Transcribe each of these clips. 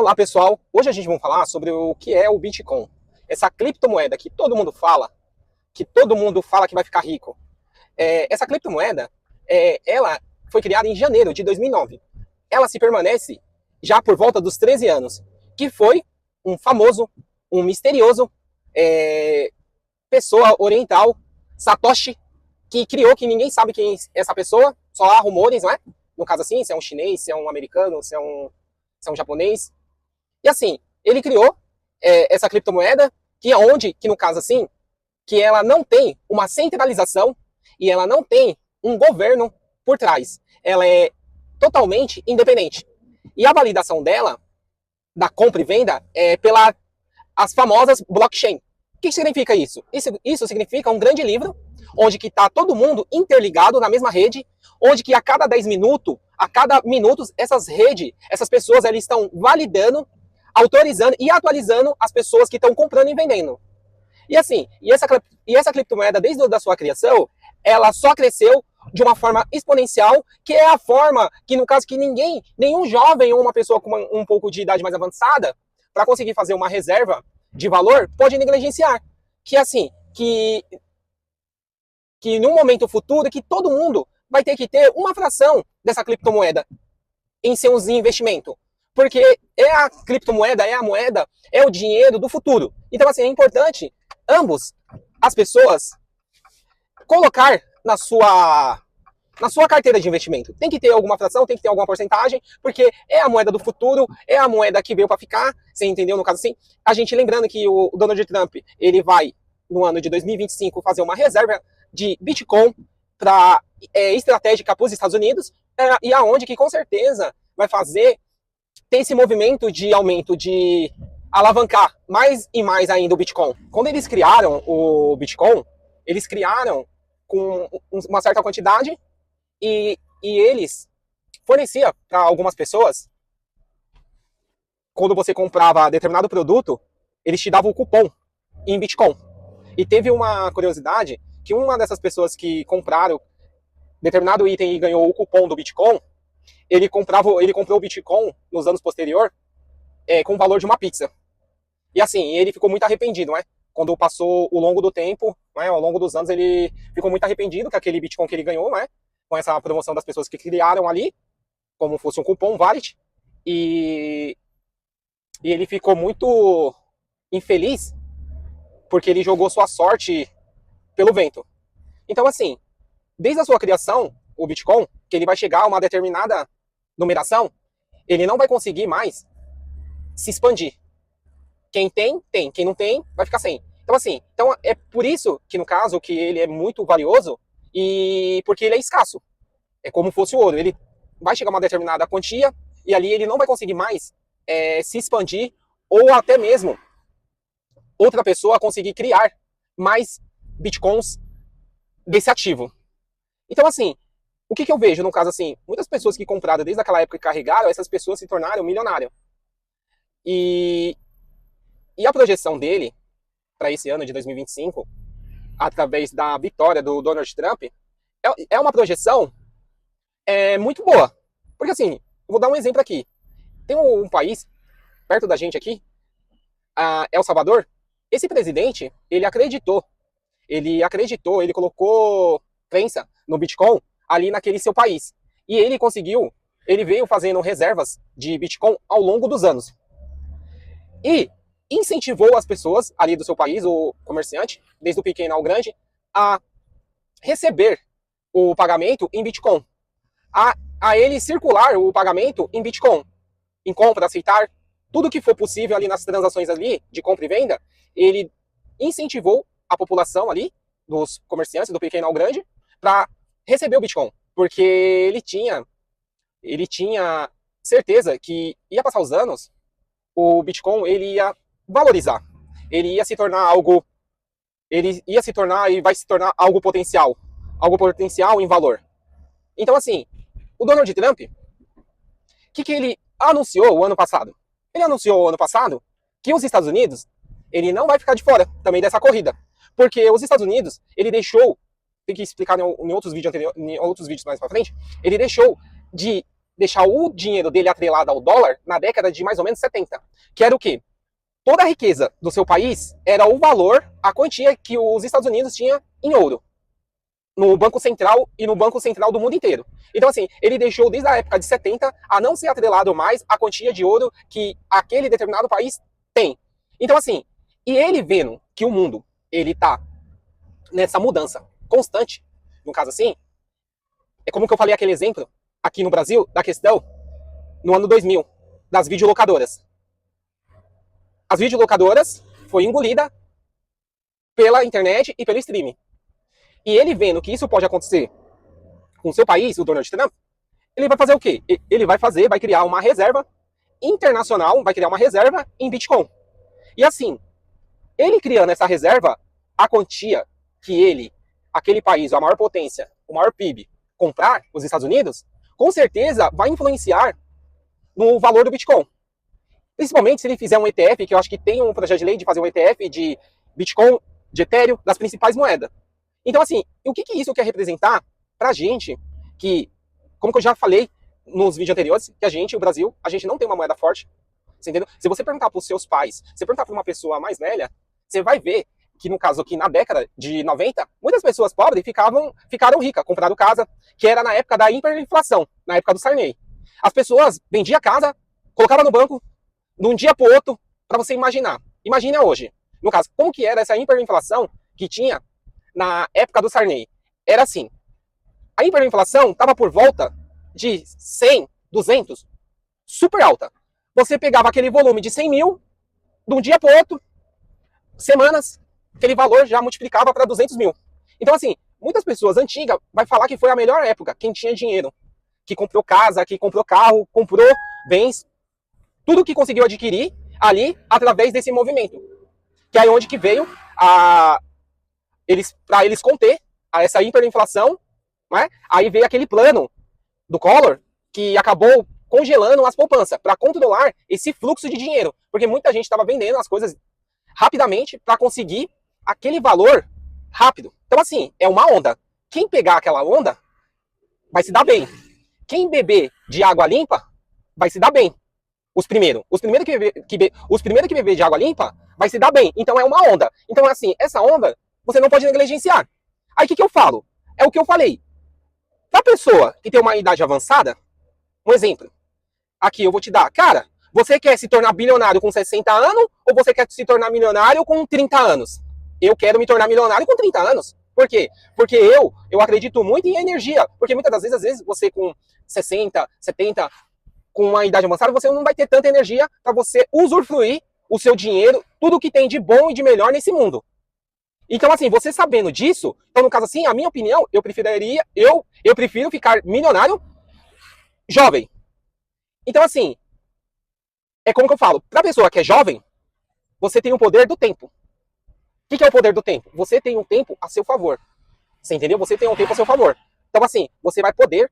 Olá pessoal, hoje a gente vai falar sobre o que é o Bitcoin. Essa criptomoeda que todo mundo fala que vai ficar rico. Essa criptomoeda, ela foi criada em janeiro de 2009. Ela se permanece já por volta dos 13 anos, que foi um famoso, um misterioso pessoa oriental, Satoshi, que criou, que ninguém sabe quem é essa pessoa, só há rumores, não é? No caso assim, se é um chinês, se é um americano, se é um japonês. E assim, ele criou essa criptomoeda, que no caso assim, que ela não tem uma centralização e ela não tem um governo por trás. Ela é totalmente independente. E a validação dela, da compra e venda, é pela as famosas blockchain. O que significa isso? Isso significa um grande livro, onde que está todo mundo interligado na mesma rede, onde que a cada 10 minutos, a cada minuto, essas pessoas elas estão validando, autorizando e atualizando as pessoas que estão comprando e vendendo. E assim, essa criptomoeda, desde a sua criação, ela só cresceu de uma forma exponencial, que é a forma que, no caso, que nenhum jovem ou uma pessoa com um pouco de idade mais avançada, para conseguir fazer uma reserva de valor, pode negligenciar. Que assim, que num momento futuro, que todo mundo vai ter que ter uma fração dessa criptomoeda em seus investimentos. Porque é a criptomoeda, é a moeda, é o dinheiro do futuro. Então, assim, é importante as pessoas, colocar na sua carteira de investimento. Tem que ter alguma fração, tem que ter alguma porcentagem, porque é a moeda do futuro, é a moeda que veio para ficar, você entendeu? No caso assim, a gente lembrando que o Donald Trump, ele vai, no ano de 2025, fazer uma reserva de Bitcoin para estratégica para os Estados Unidos, e aonde que com certeza vai tem esse movimento de aumento, de alavancar mais e mais ainda o Bitcoin. Quando eles criaram o Bitcoin, eles criaram com uma certa quantidade e eles forneciam para algumas pessoas, quando você comprava determinado produto, eles te davam o cupom em Bitcoin. E teve uma curiosidade que uma dessas pessoas que compraram determinado item e ganhou o cupom do Bitcoin, ele comprou o Bitcoin nos anos posteriores com o valor de uma pizza. E assim, ele ficou muito arrependido, né? Quando passou o longo do tempo, né, ao longo dos anos, ele ficou muito arrependido com aquele Bitcoin que ele ganhou, né? Com essa promoção das pessoas que criaram ali, como fosse um cupom valid. E ele ficou muito infeliz, porque ele jogou sua sorte pelo vento. Então, assim, desde a sua criação, o Bitcoin, que ele vai chegar a uma determinada numeração, ele não vai conseguir mais se expandir. Quem tem, tem. Quem não tem, vai ficar sem. Então, assim, é por isso que, no caso, que ele é muito valioso e porque ele é escasso. É como fosse o ouro. Ele vai chegar a uma determinada quantia e ali ele não vai conseguir mais se expandir ou até mesmo outra pessoa conseguir criar mais bitcoins desse ativo. Então, assim, o que eu vejo no caso assim? Muitas pessoas que compraram desde aquela época e carregaram, essas pessoas se tornaram milionárias. E a projeção dele para esse ano de 2025, através da vitória do Donald Trump, é uma projeção muito boa. Porque assim, eu vou dar um exemplo aqui. Tem um país perto da gente aqui, El Salvador. Esse presidente, ele colocou crença no Bitcoin ali naquele seu país. E ele veio fazendo reservas de Bitcoin ao longo dos anos. E incentivou as pessoas ali do seu país, o comerciante, desde o pequeno ao grande, a receber o pagamento em Bitcoin. A ele circular o pagamento em Bitcoin. Em compra, aceitar, tudo que for possível ali nas transações ali de compra e venda, ele incentivou a população ali, dos comerciantes, do pequeno ao grande, para receber o Bitcoin. Porque ele tinha certeza que ia passar os anos, o Bitcoin ele ia valorizar. Ele ia se tornar e vai se tornar algo potencial em valor. Então, assim, o Donald Trump, o que ele anunciou o ano passado? Ele anunciou o ano passado que os Estados Unidos, ele não vai ficar de fora também dessa corrida. Porque os Estados Unidos, ele deixou, tem que explicar em outros vídeos mais pra frente, ele deixou de deixar o dinheiro dele atrelado ao dólar na década de mais ou menos 70. Que era o quê? Toda a riqueza do seu país era o valor, a quantia que os Estados Unidos tinha em ouro. No Banco Central e no Banco Central do mundo inteiro. Então, assim, ele deixou desde a época de 70 a não ser atrelado mais à quantia de ouro que aquele determinado país tem. Então, assim, e ele vendo que o mundo, ele tá nessa mudança constante, no caso assim, é como que eu falei aquele exemplo aqui no Brasil, da questão, no ano 2000, das videolocadoras. As videolocadoras foi engolida pela internet e pelo streaming. E ele vendo que isso pode acontecer com o seu país, o Donald Trump, ele vai fazer o quê? Ele vai criar uma reserva internacional, vai criar uma reserva em Bitcoin. E assim, ele criando essa reserva, a quantia que ele, aquele país, a maior potência, o maior PIB, comprar, os Estados Unidos, com certeza vai influenciar no valor do Bitcoin. Principalmente se ele fizer um ETF, que eu acho que tem um projeto de lei de fazer um ETF de Bitcoin, de Ethereum, das principais moedas. Então, assim, o que isso quer representar pra gente, que, como que eu já falei nos vídeos anteriores, que a gente, o Brasil, a gente não tem uma moeda forte, você entendeu? Se você perguntar pros seus pais, se perguntar pra uma pessoa mais velha, você vai ver que, no caso aqui, na década de 90, muitas pessoas pobres ficaram ricas, compraram casa, que era na época da hiperinflação, na época do Sarney. As pessoas vendiam a casa, colocavam no banco, de um dia pro outro, pra você imaginar. Imagina hoje, no caso, como que era essa hiperinflação que tinha na época do Sarney. Era assim, a hiperinflação estava por volta de 100, 200, super alta. Você pegava aquele volume de 100 mil, de um dia para o outro, semanas, aquele valor já multiplicava para 200 mil. Então, assim, muitas pessoas antigas vai falar que foi a melhor época, quem tinha dinheiro, que comprou casa, que comprou carro, comprou bens, tudo que conseguiu adquirir ali através desse movimento. Que é onde que veio para eles conter essa hiperinflação, né? Aí veio aquele plano do Collor que acabou congelando as poupanças para controlar esse fluxo de dinheiro, porque muita gente estava vendendo as coisas rapidamente para conseguir aquele valor rápido. Então, assim, é uma onda. Quem pegar aquela onda vai se dar bem. Quem beber de água limpa vai se dar bem. Os primeiros que beber de água limpa vai se dar bem. Então é uma onda. Então, assim, essa onda você não pode negligenciar. Aí o que eu falo? É o que eu falei. Pra pessoa que tem uma idade avançada, um exemplo. Aqui eu vou te dar. Cara, você quer se tornar bilionário com 60 anos ou você quer se tornar milionário com 30 anos? Eu quero me tornar milionário com 30 anos. Por quê? Porque eu acredito muito em energia. Porque muitas das vezes, às vezes, você com 60, 70, com uma idade avançada, você não vai ter tanta energia para você usufruir o seu dinheiro, tudo que tem de bom e de melhor nesse mundo. Então, assim, você sabendo disso, então, no caso assim, a minha opinião, eu prefiro ficar milionário jovem. Então, assim, é como que eu falo, pra pessoa que é jovem, você tem o poder do tempo. O que é o poder do tempo? Você tem um tempo a seu favor. Você entendeu? Você tem um tempo a seu favor. Então, assim, você vai poder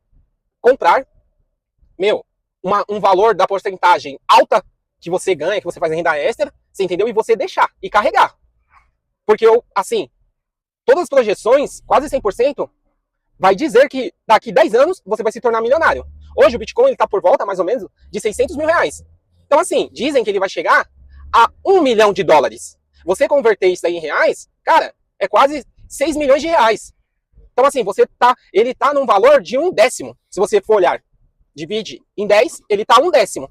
comprar, um valor da porcentagem alta que você ganha, que você faz renda extra, você entendeu? E você deixar e carregar. Porque, assim, todas as projeções, quase 100%, vai dizer que daqui 10 anos você vai se tornar milionário. Hoje o Bitcoin está por volta, mais ou menos, de 600 mil reais. Então, assim, dizem que ele vai chegar a 1 milhão de dólares. Você converter isso aí em reais, cara, é quase 6 milhões de reais. Então, assim, ele tá num valor de 1/10. Se você for olhar, divide em 10, ele tá 1/10.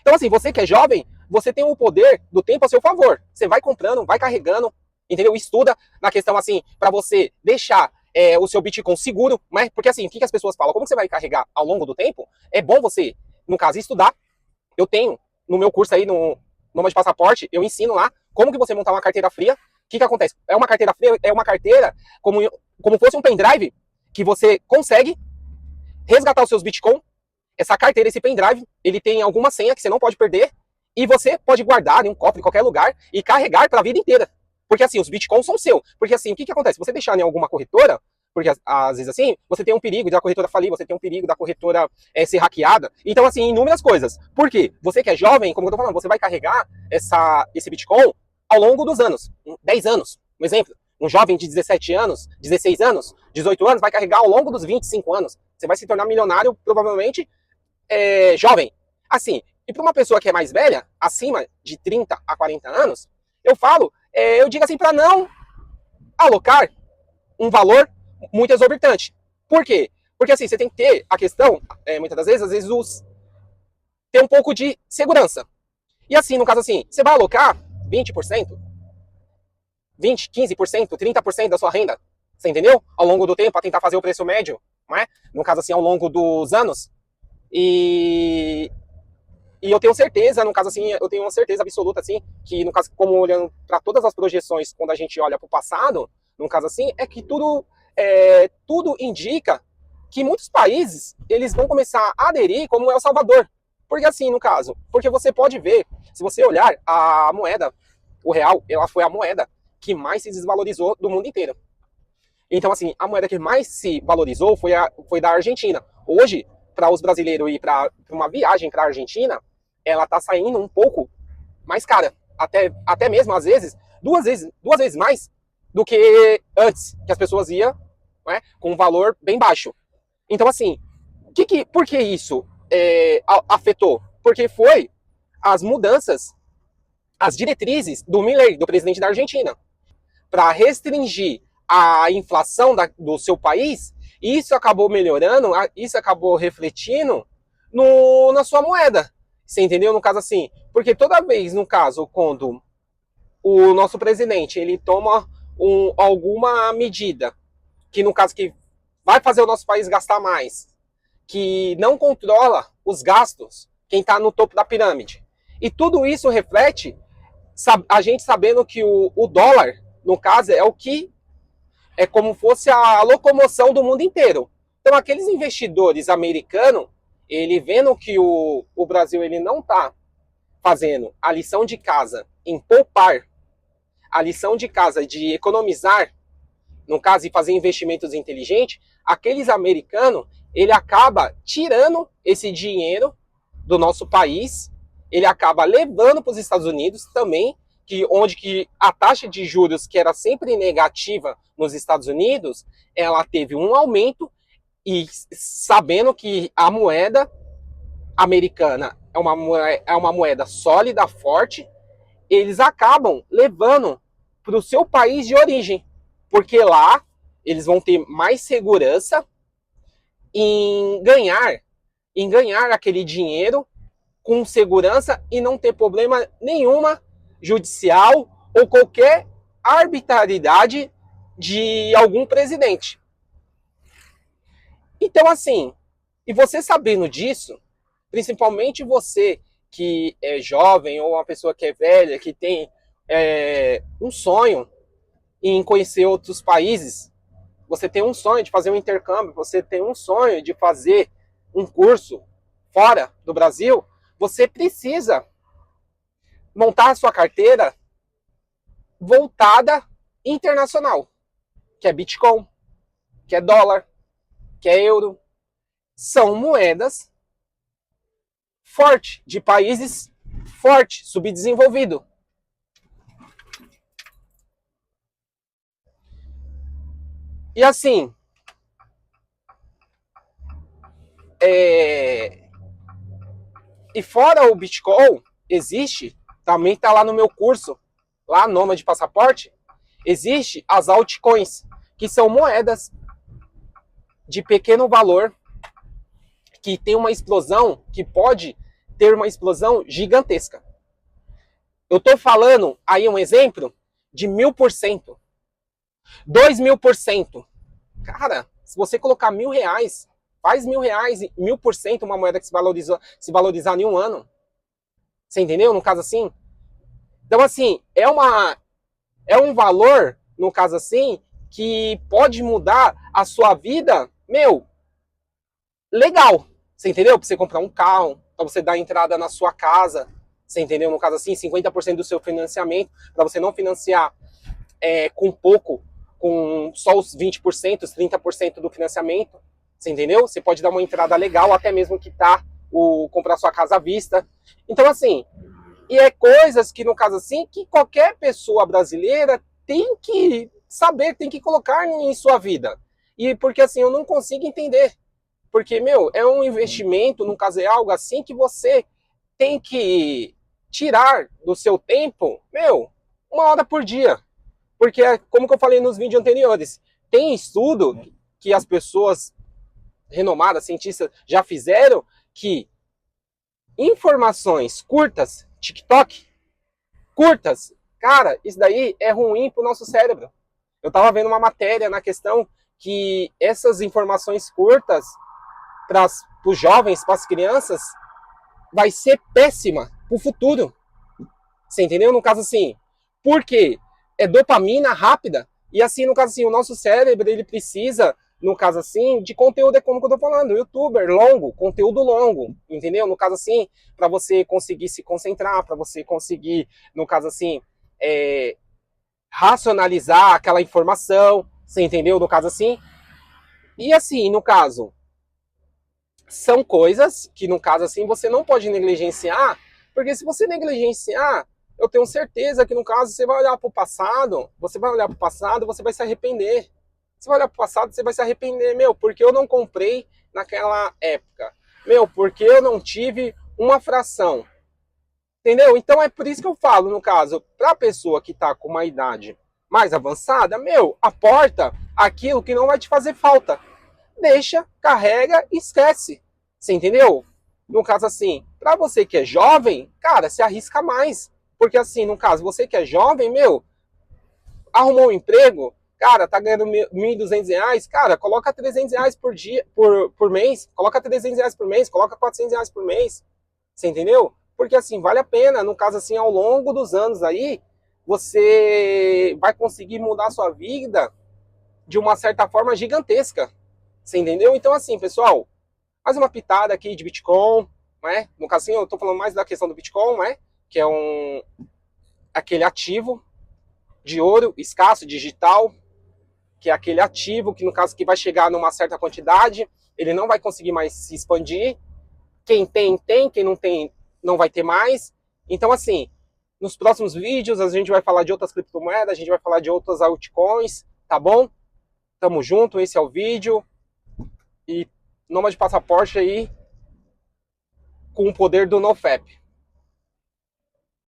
Então, assim, você que é jovem, você tem o poder do tempo a seu favor. Você vai comprando, vai carregando, entendeu? Estuda na questão, assim, para você deixar o seu Bitcoin seguro, né? Porque, assim, o que as pessoas falam? Como você vai carregar ao longo do tempo? É bom você, no caso, estudar. Eu tenho, no meu curso aí, no Nômade de Passaporte, eu ensino lá como que você montar uma carteira fria. O que acontece? É uma carteira fria, é uma carteira como fosse um pendrive que você consegue resgatar os seus Bitcoin. Essa carteira, esse pendrive, ele tem alguma senha que você não pode perder e você pode guardar em um cofre, em qualquer lugar e carregar para a vida inteira. Porque, assim, os Bitcoins são seus. Porque, assim, o que acontece? Você deixar em alguma corretora, porque, às vezes, assim, você tem um perigo da corretora falir, você tem um perigo da corretora ser hackeada. Então, assim, inúmeras coisas. Por quê? Você que é jovem, como eu tô falando, você vai carregar esse Bitcoin ao longo dos anos. 10 anos, um exemplo. Um jovem de 17 anos, 16 anos, 18 anos, vai carregar ao longo dos 25 anos. Você vai se tornar milionário, provavelmente, jovem. Assim, e para uma pessoa que é mais velha, acima de 30 a 40 anos, eu falo, eu digo assim, para não alocar um valor muito exorbitante. Por quê? Porque assim, você tem que ter a questão, muitas das vezes, ter um pouco de segurança. E assim, no caso assim, você vai alocar 20%, 20, 15%, 30% da sua renda, você entendeu? Ao longo do tempo, para tentar fazer o preço médio, não é? No caso assim, ao longo dos anos. E, e eu tenho certeza, no caso assim, eu tenho uma certeza absoluta, assim, que no caso, como olhando para todas as projeções, quando a gente olha para o passado, no caso assim, é que tudo indica que muitos países, eles vão começar a aderir, como é o Salvador. Porque assim, no caso, porque você pode ver, se você olhar a moeda, o real, ela foi a moeda que mais se desvalorizou do mundo inteiro. Então, assim, a moeda que mais se valorizou foi da Argentina. Hoje, para os brasileiros ir para uma viagem para a Argentina, ela está saindo um pouco mais cara. Até mesmo, às vezes, duas vezes mais do que antes, que as pessoas iam, né, com um valor bem baixo. Então, assim, por que isso afetou? Porque foi as mudanças, as diretrizes do Milei, do presidente da Argentina, para restringir a inflação do seu país, e isso acabou melhorando, isso acabou refletindo na sua moeda. Você entendeu? No caso assim, porque toda vez, no caso, quando o nosso presidente ele toma alguma medida, que no caso que vai fazer o nosso país gastar mais, que não controla os gastos, quem está no topo da pirâmide. E tudo isso reflete a gente sabendo que o dólar, no caso, é como fosse a locomoção do mundo inteiro. Então, aqueles investidores americanos, ele vendo que o Brasil ele não está fazendo a lição de casa em poupar, a lição de casa de economizar, no caso, e fazer investimentos inteligentes, aqueles americanos, ele acaba tirando esse dinheiro do nosso país, ele acaba levando para os Estados Unidos também, onde que a taxa de juros, que era sempre negativa nos Estados Unidos, ela teve um aumento, e sabendo que a moeda americana é uma moeda sólida, forte, eles acabam levando para o seu país de origem, porque lá eles vão ter mais segurança em ganhar aquele dinheiro com segurança e não ter problema nenhuma judicial ou qualquer arbitrariedade de algum presidente. Então, assim, e você sabendo disso, principalmente você que é jovem ou uma pessoa que é velha, que tem um sonho em conhecer outros países, você tem um sonho de fazer um intercâmbio, você tem um sonho de fazer um curso fora do Brasil, você precisa montar a sua carteira voltada internacional, que é Bitcoin, que é dólar, que é euro. São moedas fortes, de países fortes, subdesenvolvidos. E assim, e fora o Bitcoin, existe, também está lá no meu curso, lá Nômade Passaporte, existe as altcoins, que são moedas de pequeno valor, que tem uma explosão, que pode ter uma explosão gigantesca. Eu estou falando aí um exemplo de 1000%, 2000%. Cara, se você colocar R$1.000, faz R$1.000, 1000%, uma moeda que se valorizar em um ano. Você entendeu? No caso assim. Então, assim, é um valor, no caso assim, que pode mudar a sua vida, legal. Você entendeu? Para você comprar um carro, para você dar entrada na sua casa. Você entendeu? No caso assim, 50% do seu financiamento, para você não financiar com pouco, com só os 20%, os 30% do financiamento. Você entendeu? Você pode dar uma entrada legal, até mesmo quitar comprar sua casa à vista. Então, assim, e coisas que, no caso assim, que qualquer pessoa brasileira tem que saber, tem que colocar em sua vida. E porque, assim, eu não consigo entender. Porque, meu, é um investimento, no caso é algo assim que você tem que tirar do seu tempo, meu, 1 hora por dia. Porque, como que eu falei nos vídeos anteriores, tem estudo que as pessoas renomadas, cientistas, já fizeram, que informações curtas, TikTok, curtas, cara, isso daí é ruim pro nosso cérebro. Eu tava vendo uma matéria na questão que essas informações curtas para os jovens, para as crianças, vai ser péssima pro futuro. Você entendeu? No caso assim, porque é dopamina rápida, e assim, no caso assim, o nosso cérebro, ele precisa, no caso assim, de conteúdo, é como que eu tô falando, youtuber, longo, conteúdo longo, entendeu? No caso assim, para você conseguir se concentrar, para você conseguir, no caso assim, racionalizar aquela informação, você entendeu? No caso assim. E assim, no caso, são coisas que, no caso assim, você não pode negligenciar, porque se você negligenciar, eu tenho certeza que, no caso, você vai olhar para o passado, você vai se arrepender. Você vai olhar para o passado, você vai se arrepender, meu, porque eu não comprei naquela época. Meu, porque eu não tive uma fração. Entendeu? Então é por isso que eu falo, no caso, para a pessoa que está com uma idade mais avançada, meu, aporta aquilo que não vai te fazer falta. Deixa, carrega e esquece. Você entendeu? No caso assim, para você que é jovem, cara, se arrisca mais. Porque assim, no caso, você que é jovem, meu, arrumou um emprego, cara, tá ganhando R$ 1.200, cara, coloca R$ 300 por dia, por mês, coloca R$ 300 por mês, coloca R$ 400 por mês. Você entendeu? Porque assim, vale a pena, no caso assim, ao longo dos anos aí, você vai conseguir mudar a sua vida de uma certa forma gigantesca. Você entendeu? Então assim, pessoal, mais uma pitada aqui de Bitcoin, né? No caso assim, eu tô falando mais da questão do Bitcoin, né? Que é aquele ativo de ouro escasso, digital, que é aquele ativo que, no caso, que vai chegar numa certa quantidade, ele não vai conseguir mais se expandir. Quem tem, tem. Quem não tem, não vai ter mais. Então, assim, nos próximos vídeos a gente vai falar de outras criptomoedas, a gente vai falar de outras altcoins, tá bom? Tamo junto, esse é o vídeo. E Nômade Passaporte aí com o poder do NoFap.